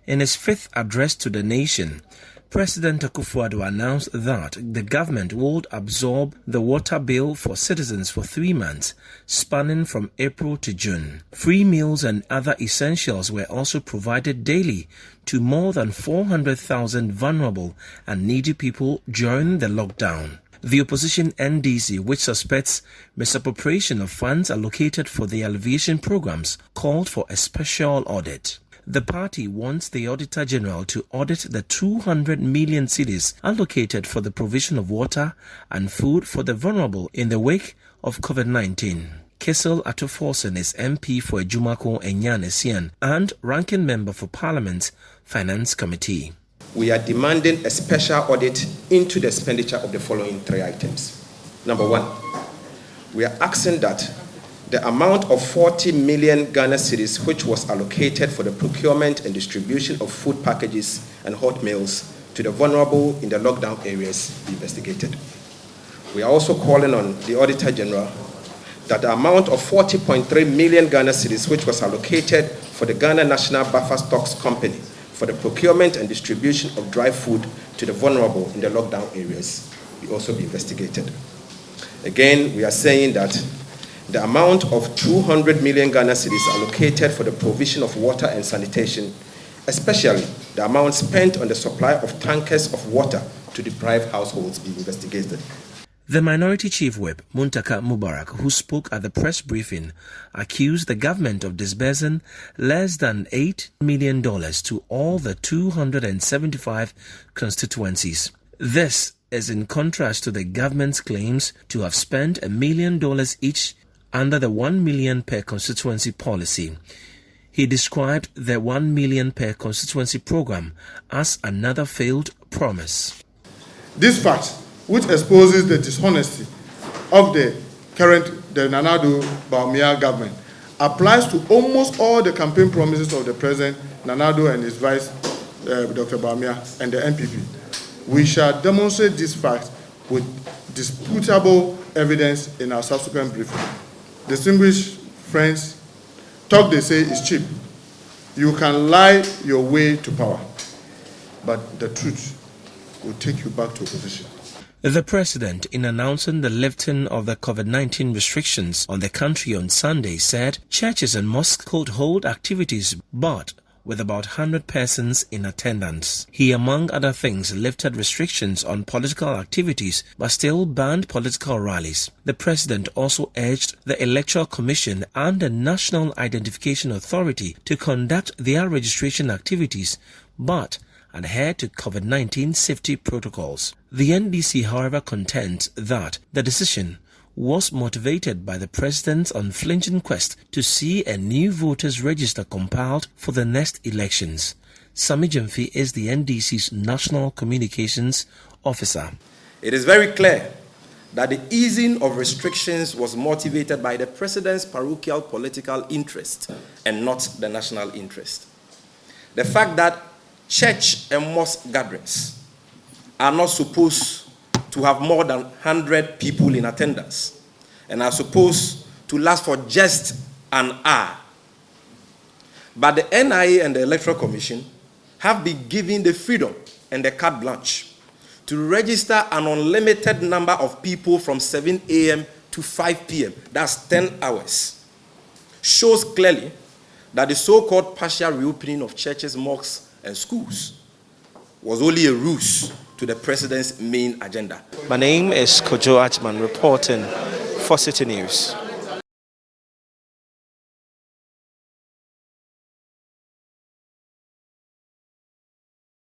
In his fifth address to the nation, President Akufo-Addo announced that the government would absorb the water bill for citizens for 3 months, spanning from April to June. Free meals and other essentials were also provided daily to more than 400,000 vulnerable and needy people during the lockdown. The opposition NDC, which suspects misappropriation of funds allocated for the alleviation programs, called for a special audit. The party wants the Auditor-General to audit the 200 million cedis allocated for the provision of water and food for the vulnerable in the wake of COVID-19. Cassiel Ato Forson is MP for Ejumako Enyan and ranking member for Parliament's Finance Committee. We are demanding a special audit into the expenditure of the following 3 items. Number 1, we are asking that the amount of 40 million Ghana cedis which was allocated for the procurement and distribution of food packages and hot meals to the vulnerable in the lockdown areas be investigated. We are also calling on the Auditor-General that the amount of 40.3 million Ghana cedis which was allocated for the Ghana National Buffer Stocks Company for the procurement and distribution of dry food to the vulnerable in the lockdown areas will also be investigated. Again, we are saying that the amount of 200 million Ghana cedis allocated for the provision of water and sanitation, especially the amount spent on the supply of tankers of water to deprived households, be investigated. The Minority Chief Whip, Muntaka Mubarak, who spoke at the press briefing, accused the government of disbursing less than $8 million to all the 275 constituencies. This is in contrast to the government's claims to have spent $1 million each under the 1 million per constituency policy. He described the 1 million per constituency program as another failed promise. This fact, which exposes the dishonesty of the Nana Addo Bawumia government, applies to almost all the campaign promises of the President Nana Addo and his vice, Dr. Bawumia, and the NPP. We shall demonstrate this fact with disputable evidence in our subsequent briefing. Distinguished friends, talk they say is cheap. You can lie your way to power, but the truth will take you back to opposition. The president, in announcing the lifting of the COVID-19 restrictions on the country on Sunday, said churches and mosques could hold activities, but with about 100 persons in attendance. He, among other things, lifted restrictions on political activities but still banned political rallies. The president also urged the Electoral Commission and the National Identification Authority to conduct their registration activities but adhere to COVID-19 safety protocols. The NDC, however, contends that the decision was motivated by the president's unflinching quest to see a new voters register compiled for the next elections. Sami Jemfi is the NDC's National Communications Officer. It is very clear that the easing of restrictions was motivated by the president's parochial political interest and not the national interest. The fact that church and mosque gatherings are not supposed to have more than 100 people in attendance and are supposed to last for just an hour. But the NIA and the Electoral Commission have been given the freedom and the carte blanche to register an unlimited number of people from 7 a.m. to 5 p.m. That's 10 hours. Shows clearly that the so-called partial reopening of churches, mosques, and schools was only a ruse to the president's main agenda. My name is Kojo Ajman, reporting for Citi News.